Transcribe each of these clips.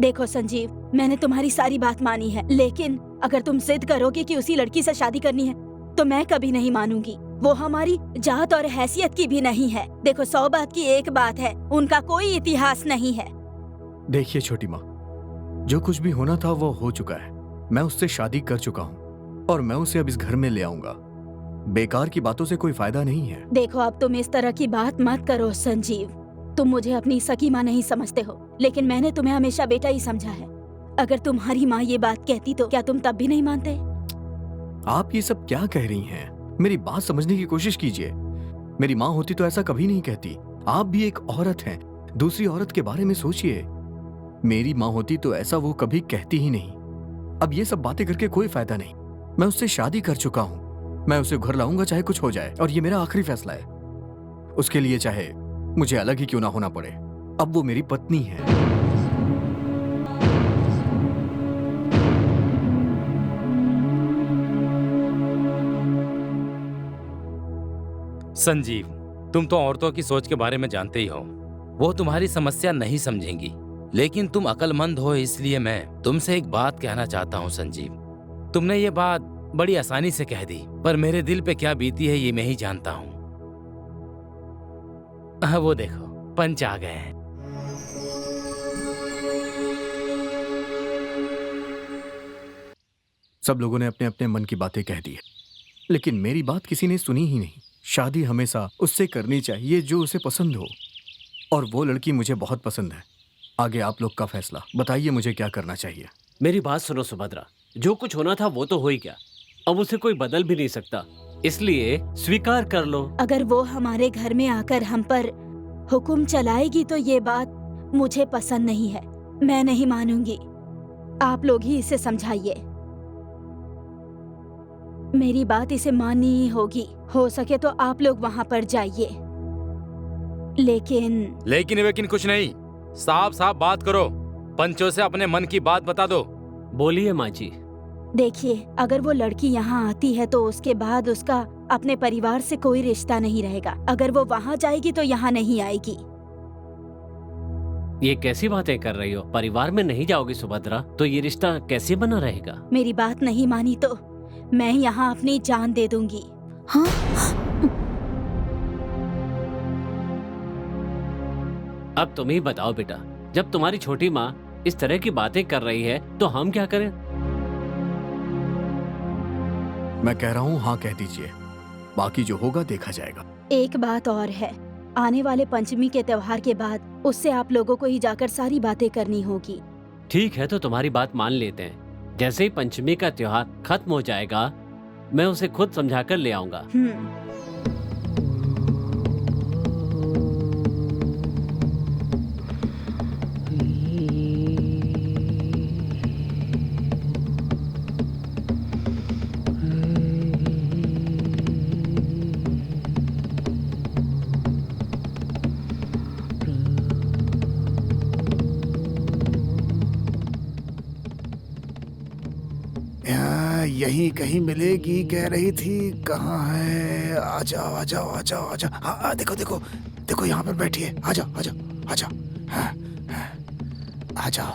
देखो संजीव, मैंने तुम्हारी सारी बात मानी है, लेकिन अगर तुम जिद करोगे कि उसी लड़की से शादी करनी है तो मैं कभी नहीं मानूंगी। वो हमारी जात और हैसियत की भी नहीं है। देखो 100 बात की एक बात है, उनका कोई इतिहास नहीं है। देखिए छोटी माँ, जो कुछ भी होना था वो हो चुका है। मैं उससे शादी कर चुका हूँ और मैं उसे अब इस घर में ले आऊंगा। बेकार की बातों से कोई फायदा नहीं है। देखो अब तुम इस तरह की बात मत करो संजीव। तुम मुझे अपनी सकी माँ नहीं समझते हो, लेकिन मैंने तुम्हें हमेशा बेटा ही समझा है। अगर तुम्हारी माँ ये बात कहती तो क्या तुम तब भी नहीं मानते? आप ये सब क्या कह रही हैं? मेरी बात समझने की कोशिश कीजिए। मेरी माँ होती तो ऐसा कभी नहीं कहती। आप भी एक औरत हैं, दूसरी औरत के बारे में सोचिए। मेरी माँ होती तो ऐसा वो कभी कहती ही नहीं। अब ये सब बातें करके कोई फायदा नहीं। मैं उससे शादी कर चुका हूँ। मैं उसे घर लाऊंगा चाहे कुछ हो जाए, और ये मेरा आखिरी फैसला है। उसके लिए चाहे मुझे अलग ही क्यों ना होना पड़े। अब वो मेरी पत्नी है। संजीव, तुम तो औरतों की सोच के बारे में जानते ही हो। वो तुम्हारी समस्या नहीं समझेंगी, लेकिन तुम अक्लमंद हो, इसलिए मैं तुमसे एक बात कहना चाहता हूँ संजीव। तुमने ये बात बड़ी आसानी से कह दी, पर मेरे दिल पे क्या बीती है ये मैं ही जानता हूँ। वो देखो, पंच आ गए हैं। सब लोगों ने अपने अपने मन की बातें कह दी है, लेकिन मेरी बात किसी ने सुनी ही नहीं। शादी हमेशा उससे करनी चाहिए जो उसे पसंद हो, और वो लड़की मुझे बहुत पसंद है। आगे आप लोग का फैसला। बताइए मुझे क्या करना चाहिए। मेरी बात सुनो सुभद्रा, जो कुछ होना था वो तो हो ही गया। अब उसे कोई बदल भी नहीं सकता, इसलिए स्वीकार कर लो। अगर वो हमारे घर में आकर हम पर हुक्म चलाएगी तो ये बात मुझे पसंद नहीं है। मैं नहीं मानूंगी। आप लोग ही इसे समझाइए। मेरी बात इसे माननी ही होगी। हो सके तो आप लोग वहाँ पर जाइए। लेकिन कुछ नहीं, साफ साफ बात करो। पंचों से अपने मन की बात बता दो। बोलिए माँ जी। देखिए, अगर वो लड़की यहाँ आती है तो उसके बाद उसका अपने परिवार से कोई रिश्ता नहीं रहेगा। अगर वो वहाँ जाएगी तो यहाँ नहीं आएगी। ये कैसी बातें कर रही हो? परिवार में नहीं जाओगी सुभद्रा तो ये रिश्ता कैसे बना रहेगा? मेरी बात नहीं मानी तो मैं यहाँ अपनी जान दे दूंगी। हाँ? अब तुम ही बताओ बेटा, जब तुम्हारी छोटी माँ इस तरह की बातें कर रही है तो हम क्या करें? मैं कह रहा हूँ हाँ कह दीजिए, बाकी जो होगा देखा जाएगा। एक बात और है, आने वाले पंचमी के त्योहार के बाद उससे आप लोगों को ही जाकर सारी बातें करनी होगी। ठीक है, तो तुम्हारी बात मान लेते हैं। जैसे ही पंचमी का त्योहार खत्म हो जाएगा मैं उसे खुद समझाकर ले आऊंगा। यहीं कहीं मिलेगी कह रही थी। कहाँ है? आ जाओ आ जाओ आ जाओ आ जाओ। हाँ देखो देखो देखो, यहाँ पर बैठी है। आ जाओ आ जाओ आ जाओ। हाँ, हाँ, आ जाओ।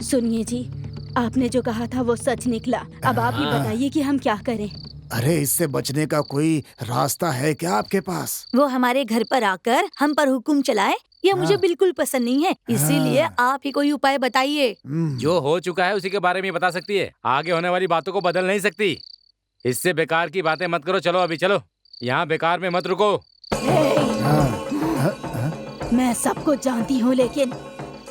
सुनिए जी, आपने जो कहा था वो सच निकला। अब आप ही बताइए कि हम क्या करें। अरे इससे बचने का कोई रास्ता है क्या आपके पास? वो हमारे घर पर आकर हम पर हुक्म चलाए, यह मुझे बिल्कुल पसंद नहीं है। इसीलिए आप ही कोई उपाय बताइए। जो हो चुका है उसी के बारे में बता सकती है, आगे होने वाली बातों को बदल नहीं सकती। इससे बेकार की बातें मत करो। चलो अभी चलो, यहाँ बेकार में मत रुको। मैं सब कुछ जानती हूँ लेकिन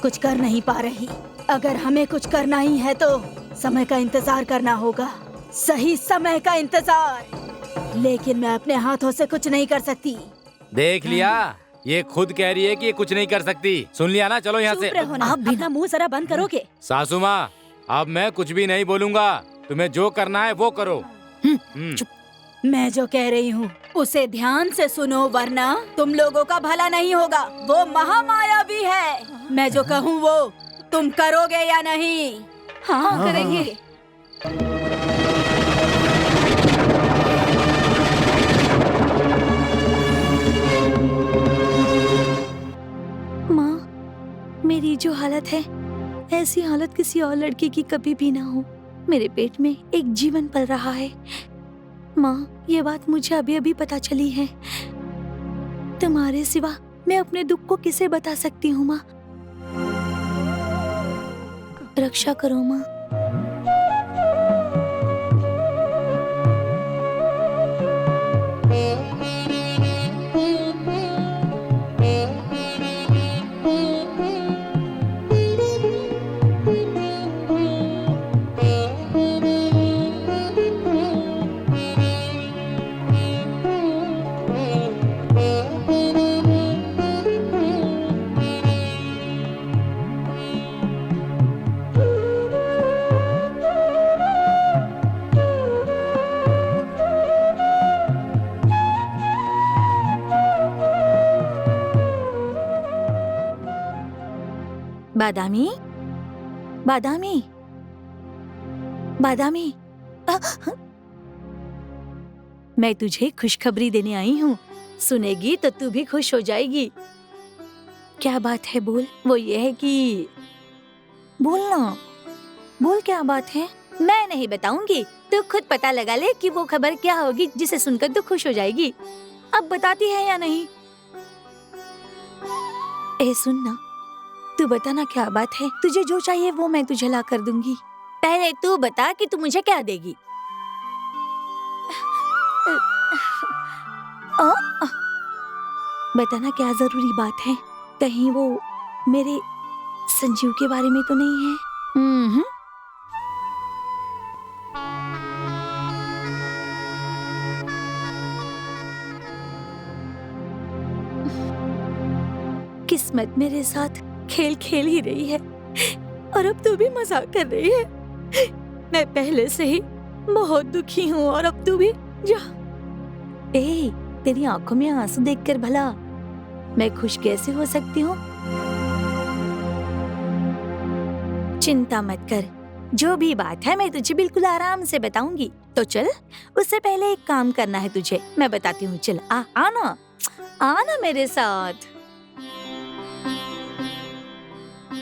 कुछ कर नहीं पा रही। अगर हमें कुछ करना ही है तो समय का इंतजार करना होगा, सही समय का इंतजार। लेकिन मैं अपने हाथों से कुछ नहीं कर सकती। देख लिया, ये खुद कह रही है कि ये कुछ नहीं कर सकती। सुन लिया ना? चलो यहाँ से। आप भी अपना मुंह जरा बंद करोगे? सासू माँ, अब मैं कुछ भी नहीं बोलूँगा। तुम्हें जो करना है वो करो। मैं जो कह रही हूँ उसे ध्यान से सुनो, वरना तुम लोगों का भला नहीं होगा। वो महामायावी है। मैं जो कहूँ वो तुम करोगे या नहीं? हाँ करेंगे। माँ, मेरी जो हालत है, ऐसी हालत किसी और लड़की की कभी भी ना हो। मेरे पेट में एक जीवन पल रहा है। माँ, ये बात मुझे अभी अभी पता चली है। तुम्हारे सिवा मैं अपने दुख को किसे बता सकती हूँ माँ? रक्षा करो माँ। बादामी, बादामी, बादामी, मैं तुझे खुशखबरी देने आई हूँ। सुनेगी तो तू भी खुश हो जाएगी। क्या बात है बोल। वो ये है कि बोलना, बोल क्या बात है। मैं नहीं बताऊंगी, तू खुद पता लगा ले कि वो खबर क्या होगी जिसे सुनकर तू खुश हो जाएगी। अब बताती है या नहीं? ए सुनना, तू बताना क्या बात है। तुझे जो चाहिए वो मैं तुझे ला कर दूंगी। पहले तू बता कि तू मुझे क्या देगी। बताना क्या जरूरी बात है। कहीं वो मेरे संजीव के बारे में तो नहीं है? किस्मत मेरे साथ खेल खेल ही रही है और अब तू भी मजाक कर रही है। मैं पहले से ही बहुत दुखी हूँ और अब तू भी जा। ए, तेरी आंखों में आंसू देखकर भला मैं खुश कैसे हो सकती हूँ? चिंता मत कर, जो भी बात है मैं तुझे बिल्कुल आराम से बताऊंगी। तो चल, उससे पहले एक काम करना है तुझे, मैं बताती हूँ। चल आना, आना मेरे साथ।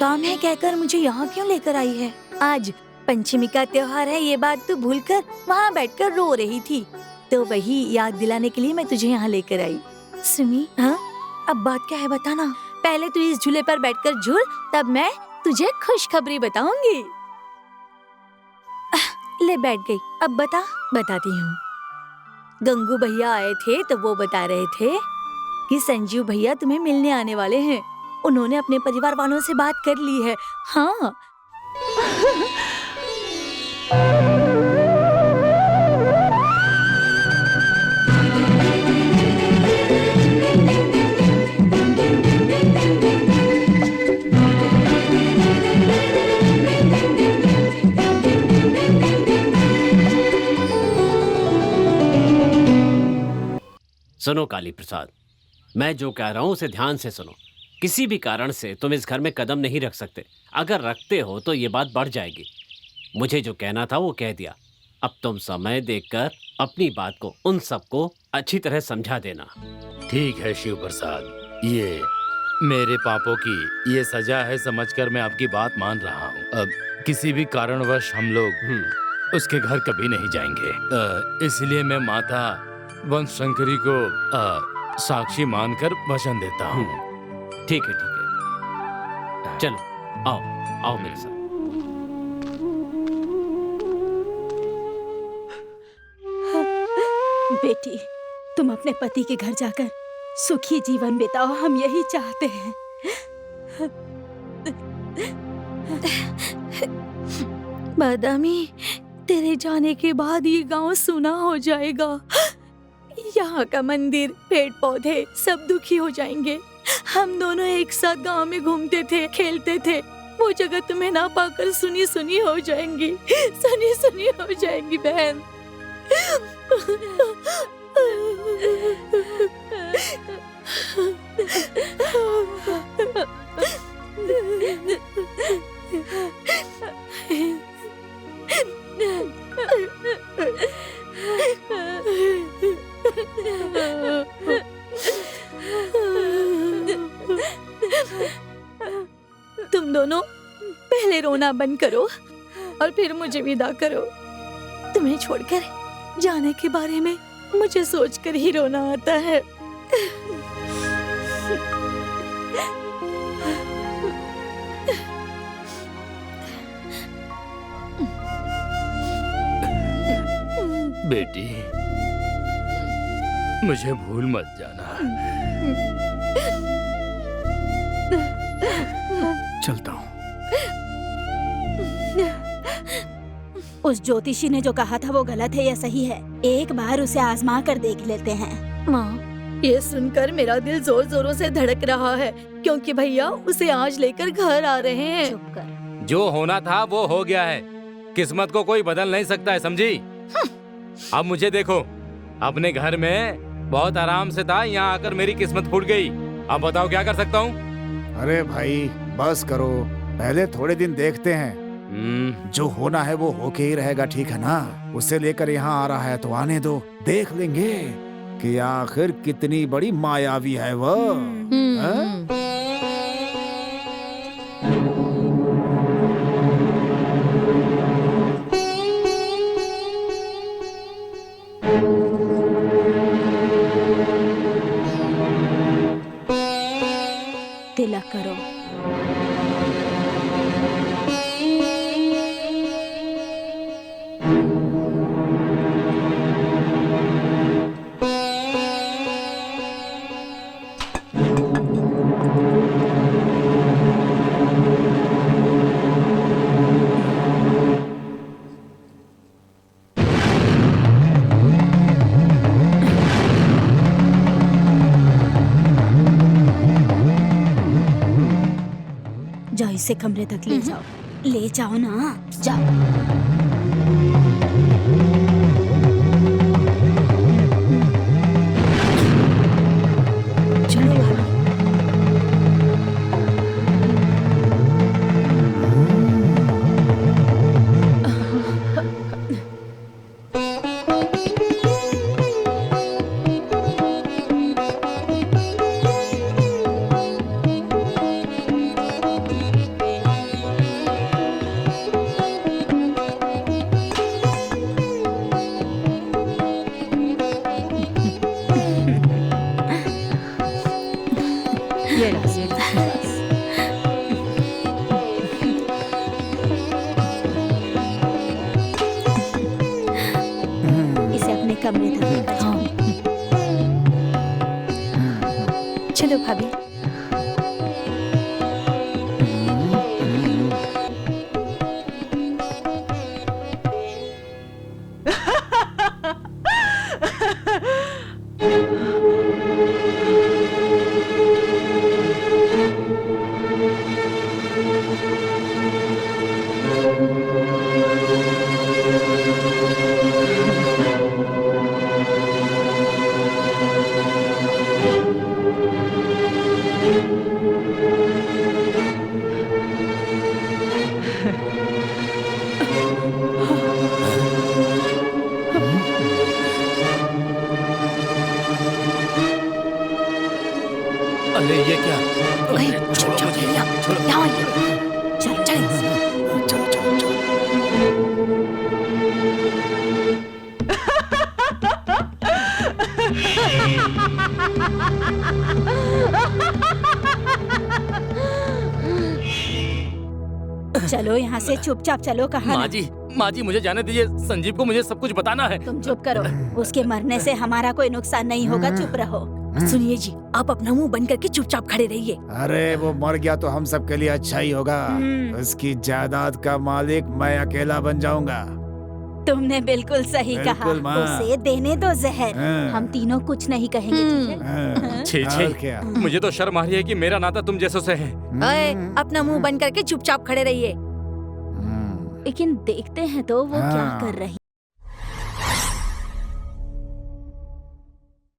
काम है कहकर मुझे यहाँ क्यों लेकर आई है? आज पंचमी का त्योहार है, ये बात तू भूलकर वहाँ बैठकर रो रही थी, तो वही याद दिलाने के लिए मैं तुझे यहाँ लेकर आई। सुमी, हाँ अब बात क्या है बताना। पहले तू इस झूले पर बैठकर झूल, तब मैं तुझे खुशखबरी बताऊंगी। ले बैठ गई, अब बता। बताती हूँ। गंगू भैया आए थे तो वो बता रहे थे कि संजीव भैया तुम्हें मिलने आने वाले हैं। उन्होंने अपने परिवार वालों से बात कर ली है। हाँ। सुनो काली प्रसाद, मैं जो कह रहा हूँ उसे ध्यान से सुनो। किसी भी कारण से तुम इस घर में कदम नहीं रख सकते। अगर रखते हो तो ये बात बढ़ जाएगी। मुझे जो कहना था वो कह दिया। अब तुम समय देखकर अपनी बात को उन सबको अच्छी तरह समझा देना। ठीक है शिव प्रसाद, ये मेरे पापों की ये सजा है समझकर मैं आपकी बात मान रहा हूँ। अब किसी भी कारणवश हम लोग उसके घर कभी नहीं जाएंगे। इसलिए मैं माता वंशशंकरी को साक्षी मानकर वचन देता हूँ। ठीक है, ठीक है। चलो आओ, आओ मेरे साथ। बेटी, तुम अपने पति के घर जाकर सुखी जीवन बिताओ, हम यही चाहते हैं। बादामी, तेरे जाने के बाद ये गांव सूना हो जाएगा। यहाँ का मंदिर, पेड़ पौधे सब दुखी हो जाएंगे। हम दोनों एक साथ गांव में घूमते थे, खेलते थे। वो जगह तुम्हें ना पाकर सुनी सुनी हो जाएंगी, सुनी सुनी हो जाएंगी बहन। तुम दोनों पहले रोना बंद करो और फिर मुझे विदा करो। तुम्हें छोड़कर जाने के बारे में मुझे सोचकर ही रोना आता है। बेटी, मुझे भूल मत जाना। चलता हूँ। उस ज्योतिषी ने जो कहा था वो गलत है या सही है, एक बार उसे आजमा कर देख लेते हैं। माँ, ये सुनकर मेरा दिल जोर जोरों से धड़क रहा है क्योंकि भैया उसे आज लेकर घर आ रहे हैं। चुप कर। जो होना था वो हो गया है। किस्मत को कोई बदल नहीं सकता है, समझी? अब मुझे देखो, अपने घर में बहुत आराम से था, यहाँ आकर मेरी किस्मत फूट गई। अब बताओ क्या कर सकता हूँ? अरे भाई बस करो, पहले थोड़े दिन देखते हैं। जो होना है वो होके ही रहेगा, ठीक है ना? उसे लेकर यहाँ आ रहा है तो आने दो, देख लेंगे कि आखिर कितनी बड़ी मायावी है वो। हाँ? तिलक करो। जाओ, इसे कमरे तक ले जाओ, ले जाओ ना, जाओ। चलो भाभी। ये रस, ये रस। इसे अपने कमरे तक लेकर जाओ। चलो भाभी। अरे ये क्या? चलो चलो यहाँ आइए। चलो चलो। चलो चलो चलो। चलो यहाँ से चुपचाप चलो। कहाँ? माँ जी मुझे जाने दीजिए। संजीव को मुझे सब कुछ बताना है। तुम चुप करो, उसके मरने से हमारा कोई नुकसान नहीं होगा, चुप रहो। सुनिए जी, आप अपना मुंह बंद करके चुपचाप खड़े रहिए। अरे वो मर गया तो हम सबके लिए अच्छा ही होगा। उसकी जायदाद का मालिक मैं अकेला बन जाऊंगा। तुमने बिल्कुल सही कहा। बिल्कुल माँ। उसे देने दो जहर। हाँ। हम तीनों कुछ नहीं कहेंगे, ठीक है? हाँ, छी और क्या? मुझे तो शर्म आ रही है कि मेरा नाता तुम जैसों से है। ओए, अपना मुंह बंद करके चुपचाप खड़े रहिए। लेकिन देखते हैं तो वो क्या हाँ। कर रही